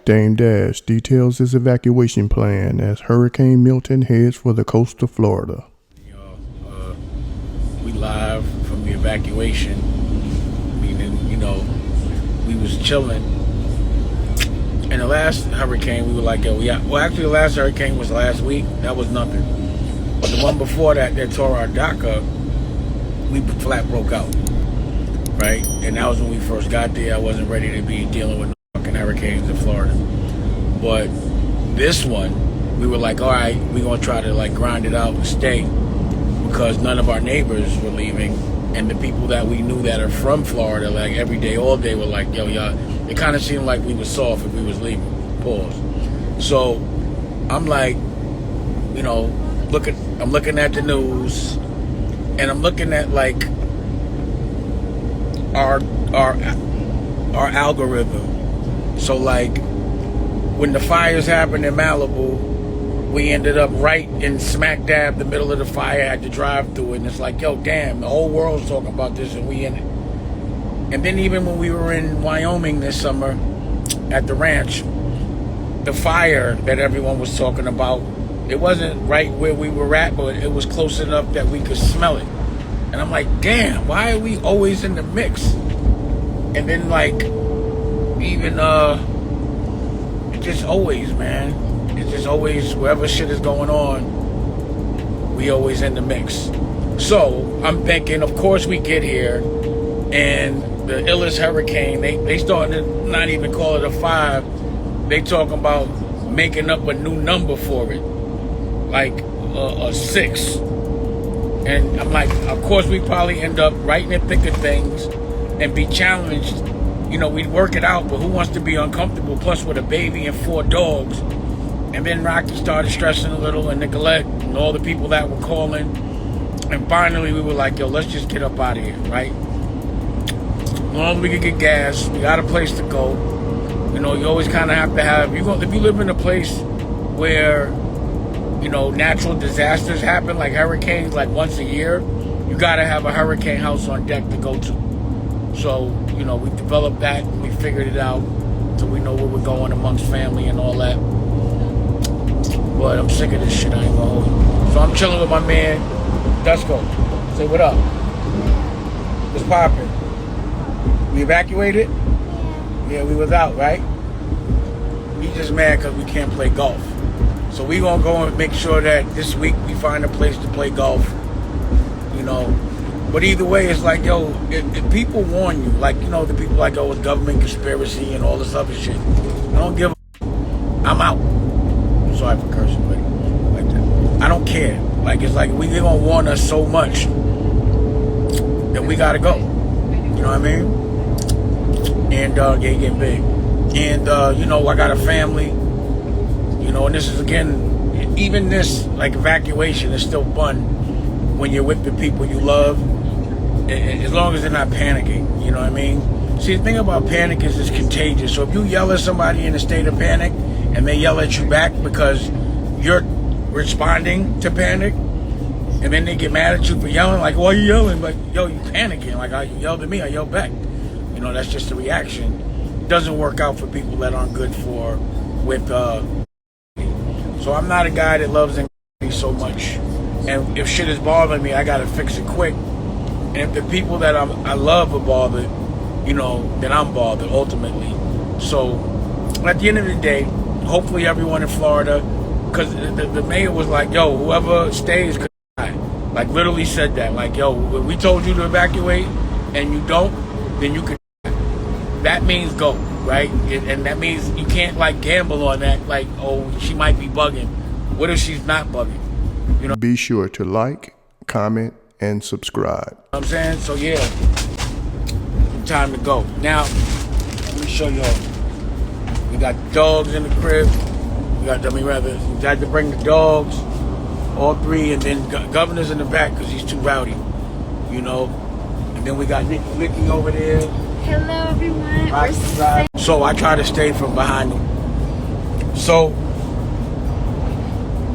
Dame Dash details his evacuation plan as Hurricane Milton heads for the coast of Florida. We live from the evacuation, meaning, we was chilling. And the last hurricane, we were like, actually the last hurricane was last week. That was nothing. But the one before that tore our dock up, we flat broke out, right? And that was when we first got there. I wasn't ready to be dealing with fucking hurricanes in Florida. But this one, we were like, all right, we're going to try to grind it out and stay, because none of our neighbors were leaving. And the people that we knew that are from Florida, every day, all day, were like, yo, y'all, it kind of seemed like we was soft if we was leaving. Pause. So I'm like, I'm looking at the news, and I'm looking at our algorithm. So when the fires happened in Malibu, we ended up right in smack dab the middle of the fire. Had to drive through it, and it's like, yo, damn, the whole world's talking about this, and we in it. And then even when we were in Wyoming this summer at the ranch, the fire that everyone was talking about, it wasn't right where we were at, but it was close enough that we could smell it. And I'm like, damn, why are we always in the mix? And then even just always, man. It's just always, wherever shit is going on, we always in the mix. So I'm thinking, of course we get here, and the illest hurricane, they starting to not even call it a 5. They talking about making up a new number for it, a 6. And I'm like, of course we probably end up right in the thick of things and be challenged. We'd work it out, but who wants to be uncomfortable, plus with a baby and 4 dogs? And then Rocky started stressing a little, and Nicolette, and all the people that were calling. And finally we were like, yo, let's just get up out of here, right? As long as we could get gas, we got a place to go. You always kind of have to have, if you live in a place where, natural disasters happen, like hurricanes, once a year, you got to have a hurricane house on deck to go to. So, we developed that, and we figured it out, so we know where we're going amongst family and all that. But I'm sick of this shit, I ain't gonna hold you. So I'm chilling with my man, Dusko. Say what up. What's poppin'? We evacuated? Yeah, we was out, right? He just mad because we can't play golf. So we gonna go and make sure that this week we find a place to play golf. But either way, it's like, yo, if people warn you, the people it's government conspiracy and all this other shit, I don't give a I'm out. I'm sorry for cursing, but that. I don't care. It's like they're gonna warn us so much that we gotta go. You know what I mean? And getting big. And I got a family. And this is, again, even this evacuation is still fun when you're with the people you love, as long as they're not panicking. You know what I mean? See, the thing about panic is it's contagious. So if you yell at somebody in a state of panic and they yell at you back because you're responding to panic, and then they get mad at you for yelling, why are you yelling? Yo, you panicking. You yelled at me, I yelled back. That's just a reaction. It doesn't work out for people that aren't good with so I'm not a guy that loves anxiety so much. And if shit is bothering me, I gotta fix it quick. And if the people that I love are bothered, then I'm bothered ultimately. So at the end of the day, hopefully everyone in Florida, because the mayor was like, yo, whoever stays could die. Literally said that. Yo, we told you to evacuate and you don't, then you could die. That means go, right? And that means you can't gamble on that, oh, she might be bugging. What if she's not bugging? Be sure to like, comment, and subscribe. You know what I'm saying? So yeah, time to go. Now, let me show y'all. We got dogs in the crib. We had to bring the dogs, all 3, and then Governor's in the back because he's too rowdy, And then we got Nicky over there. Hello, everyone. So I try to stay from behind them. So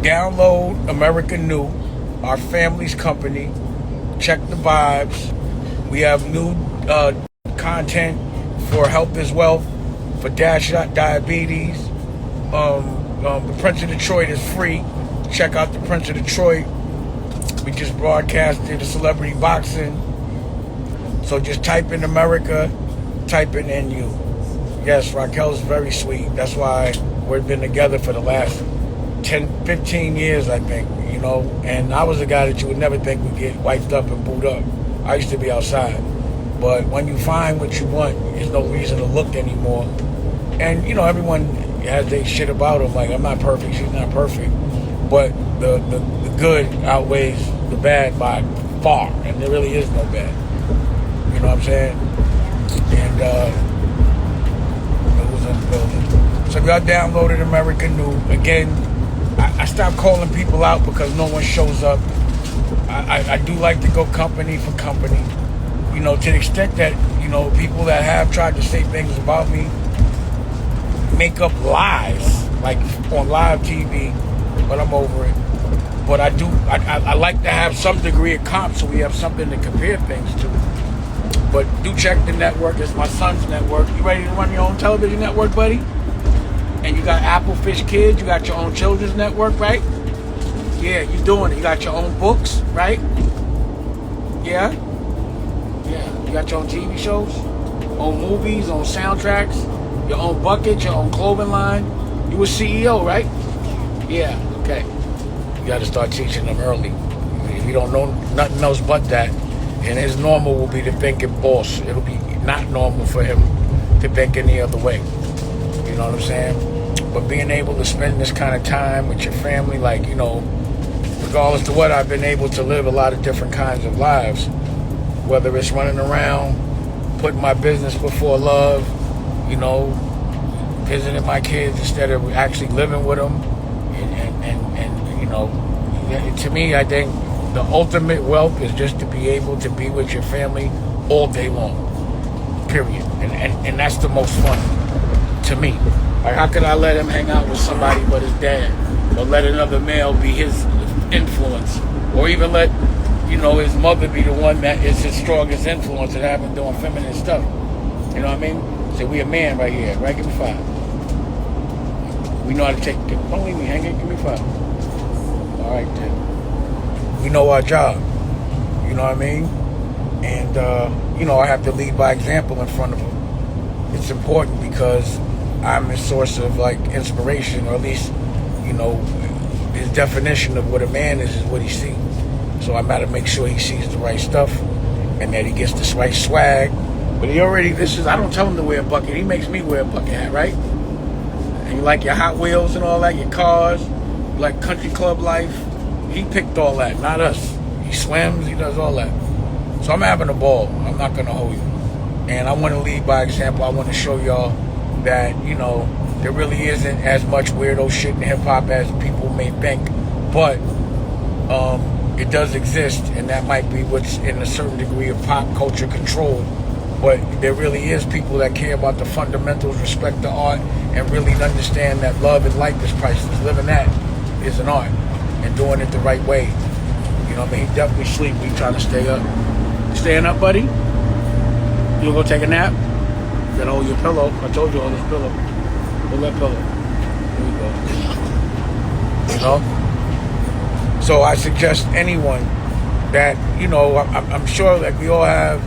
download American New, our family's company. Check the vibes. We have new content for Health is Wealth. for diabetes. The Prince of Detroit is free. Check out the Prince of Detroit. We just broadcasted the celebrity boxing. So just type in America, type in NU. Yes, Raquel's very sweet. That's why we've been together for the last 10, 15 years, I think, you know. And I was a guy that you would never think would get wiped up and booed up. I used to be outside. But when you find what you want, there's no reason to look anymore. And, you know, everyone has their shit about them. Like, I'm not perfect, she's not perfect. But the good outweighs the bad by far. And there really is no bad. You know what I'm saying? And it was in the building. So if y'all downloaded American New, again, I stopped calling people out because no one shows up. I do like to go company for company. You know, to the extent that, you know, people that have tried to say things about me make up lies, like on live TV, but I'm over it. But I like to have some degree of comp so we have something to compare things to. But do check the network. It's my son's network. You ready to run your own television network, buddy? And you got Applefish Kids. You got your own children's network, right? Yeah, you doing it. You got your own books, right? Yeah? Yeah. You got your own TV shows, own movies, own soundtracks, your own bucket, your own clothing line. You a CEO, right? Yeah, okay. You got to start teaching them early. If you don't know nothing else but that, and his normal will be to think it boss. It'll be not normal for him to think any other way. You know what I'm saying? But being able to spend this kind of time with your family, like, you know, regardless to what, I've been able to live a lot of different kinds of lives. Whether it's running around, putting my business before love, you know, visiting my kids instead of actually living with them. And you know, to me, I think the ultimate wealth is just to be able to be with your family all day long, period. And that's the most fun to me. Like, how could I let him hang out with somebody but his dad? Or let another male be his influence? Or even let, you know, his mother be the one that is his strongest influence and have him doing feminine stuff? You know what I mean? So we a man right here, right? Give me 5. We know how to take, don't leave me hanging, give me 5. All right, then. We know our job, you know what I mean? And, you know, I have to lead by example in front of them. It's important because I'm a source of, like, inspiration, or at least, you know, his definition of what a man is what he sees. So I gotta make sure he sees the right stuff and that he gets the right swag. But he already, I don't tell him to wear a bucket. He makes me wear a bucket hat, right? And you like your Hot Wheels and all that, your cars, you like country club life. He picked all that, not us. He swims, he does all that. So I'm having a ball. I'm not gonna hold you. And I wanna lead by example. I wanna show y'all that, you know, there really isn't as much weirdo shit in hip hop as people may think. But it does exist, and that might be what's in a certain degree of pop culture control. But there really is people that care about the fundamentals, respect the art, and really understand that love and life is priceless. Living that is an art, and doing it the right way. You know what I mean? He definitely sleep. We trying to stay up. You staying up, buddy? You gonna go take a nap? You gotta hold your pillow. I told you, hold this pillow. Hold that pillow. There you go. You know? So I suggest anyone that, you know, I'm sure that we all have,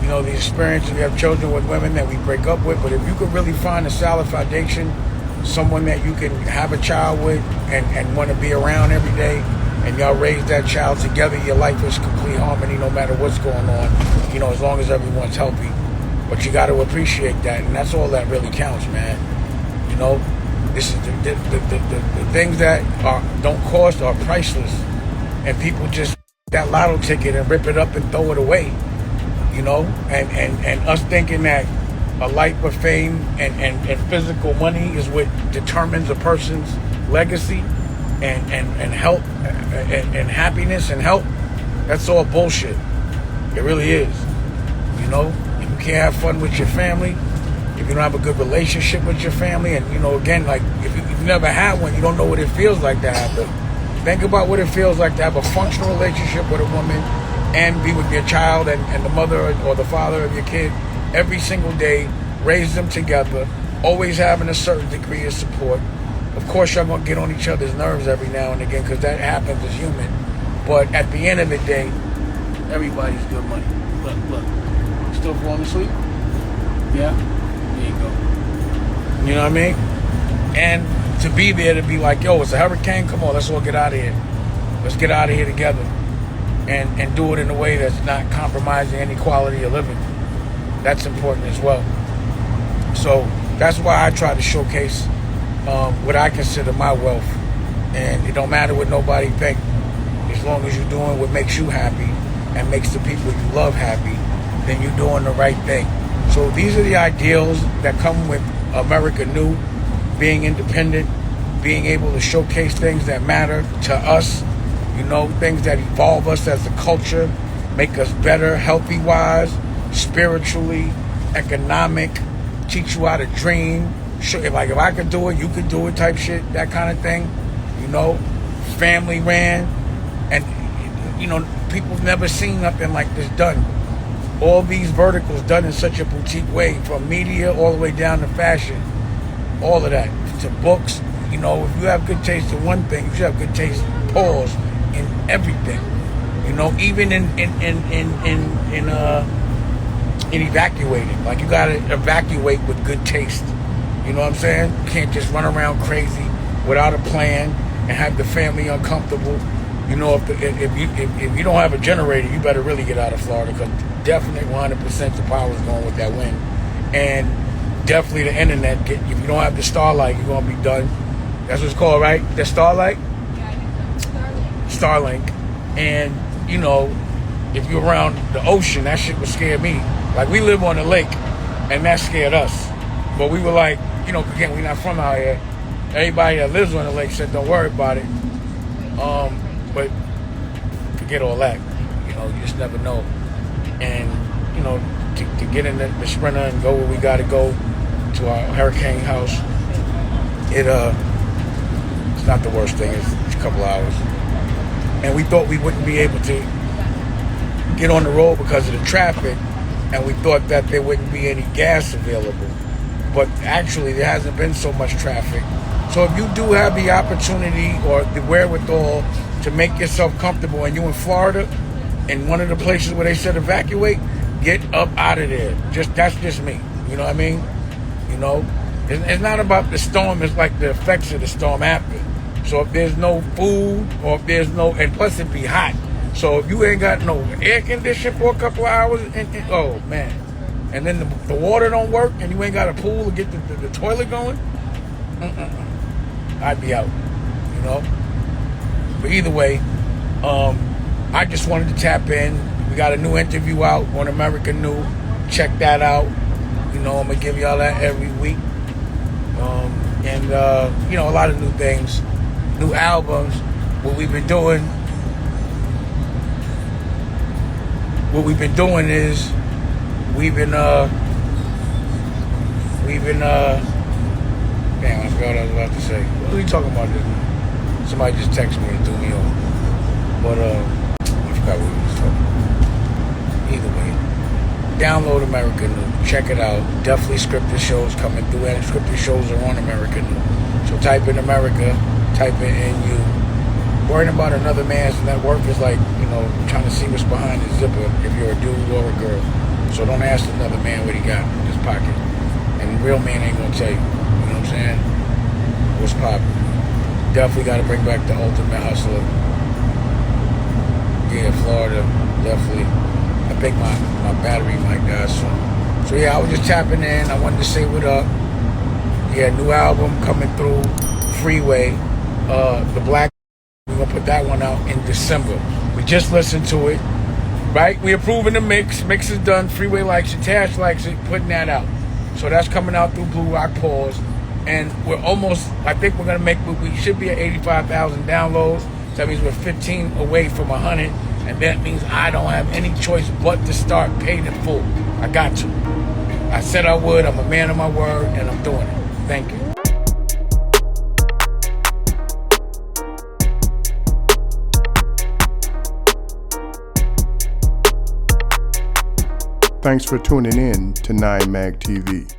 you know, the experience. We have children with women that we break up with, but if you could really find a solid foundation, someone that you can have a child with and want to be around every day, and y'all raise that child together, your life is complete harmony no matter what's going on, you know, as long as everyone's healthy. But you got to appreciate that, and that's all that really counts, man. You know, this is the things that don't cost are priceless, and people just that lotto ticket and rip it up and throw it away, you know, and us thinking that a life of fame and physical money is what determines a person's legacy and health and happiness and health. That's all bullshit. It really is. You know, if you can't have fun with your family, if you don't have a good relationship with your family, and, you know, again, like, if you've never had one, you don't know what it feels like to have them. Think about what it feels like to have a functional relationship with a woman and be with your child and the mother or the father of your kid every single day, raised them together, always having a certain degree of support. Of course, y'all gonna get on each other's nerves every now and again because that happens as human. But at the end of the day, everybody's good money. Look. Still falling asleep? Yeah? There you go. You know what I mean? And to be there to be like, yo, it's a hurricane, come on, let's all get out of here. Let's get out of here together. And do it in a way that's not compromising any quality of living. That's important as well. So that's why I try to showcase what I consider my wealth. And it don't matter what nobody think. As long as you're doing what makes you happy and makes the people you love happy, then you're doing the right thing. So these are the ideals that come with America New, being independent, being able to showcase things that matter to us, you know, things that evolve us as a culture, make us better, healthy-wise, spiritually, economic, teach you how to dream. If I could do it, you could do it type shit, that kind of thing, you know, family ran. And, you know, people never seen nothing like this done. All these verticals done in such a boutique way, from media all the way down to fashion, all of that, to books. You know, if you have good taste in one thing, you should have good taste, pause, in everything. You know, even in evacuating. Like, you gotta evacuate with good taste. You know what I'm saying? You can't just run around crazy without a plan and have the family uncomfortable. You know, if you don't have a generator, you better really get out of Florida, because definitely 100% the power is going with that wind. And definitely the internet. If you don't have the Starlight, you're going to be done. That's what it's called, right? The Starlight? Yeah, I think so. Starlink. And, you know, if you're around the ocean, that shit would scare me. Like, we live on the lake, and that scared us. But we were like, you know, again, we're not from out here. Everybody that lives on the lake said, don't worry about it. But forget all that. You know, you just never know. And, you know, to get in the Sprinter and go where we got to go to our hurricane house, it's not the worst thing. It's a couple hours. And we thought we wouldn't be able to get on the road because of the traffic, and we thought that there wouldn't be any gas available. But actually, there hasn't been so much traffic. So if you do have the opportunity or the wherewithal to make yourself comfortable, and you're in Florida, in one of the places where they said evacuate, get up out of there. That's just me. You know what I mean? You know, it's not about the storm. It's like the effects of the storm after. So if there's no food, or if there's no, and plus it'd be hot. So if you ain't got no air conditioning for a couple of hours, oh man, and then the water don't work, and you ain't got a pool to get the toilet going, I'd be out, you know. But either way, I just wanted to tap in. We got a new interview out on America New. Check that out. You know, I'm gonna give y'all that every week. And you know, a lot of new things, new albums. What we've been doing is we've been damn, I forgot what I was about to say. What are we talking about this? Somebody just texted me and threw me off. But I forgot what we was talking about. Either way, download America New. Check it out. Definitely scripted shows coming through, and scripted shows are on America New. So type in America, type in NU. Worrying about another man's net worth is like, you know, trying to see what's behind his zipper if you're a dude or a girl. So don't ask another man what he got in his pocket. And real man ain't gonna tell you. You know what I'm saying? What's poppin'? Definitely gotta bring back the ultimate hustler. Yeah, Florida, definitely. I think my battery might die soon. So yeah, I was just tapping in. I wanted to say what up. Yeah, new album coming through, Freeway. The Black, we're gonna put that one out in December. We just listened to it, right? We approving the mix. Mix is done. Freeway likes it. Tash likes it. Putting that out. So that's coming out through Blue Rock Pause. And we're almost, I think we're gonna make, we should be at 85,000 downloads. So that means we're 15 away from 100. And that means I don't have any choice but to start paying in full. I got to. I said I would. I'm a man of my word, and I'm doing it. Thank you. Thanks for tuning in to 9 Mag TV.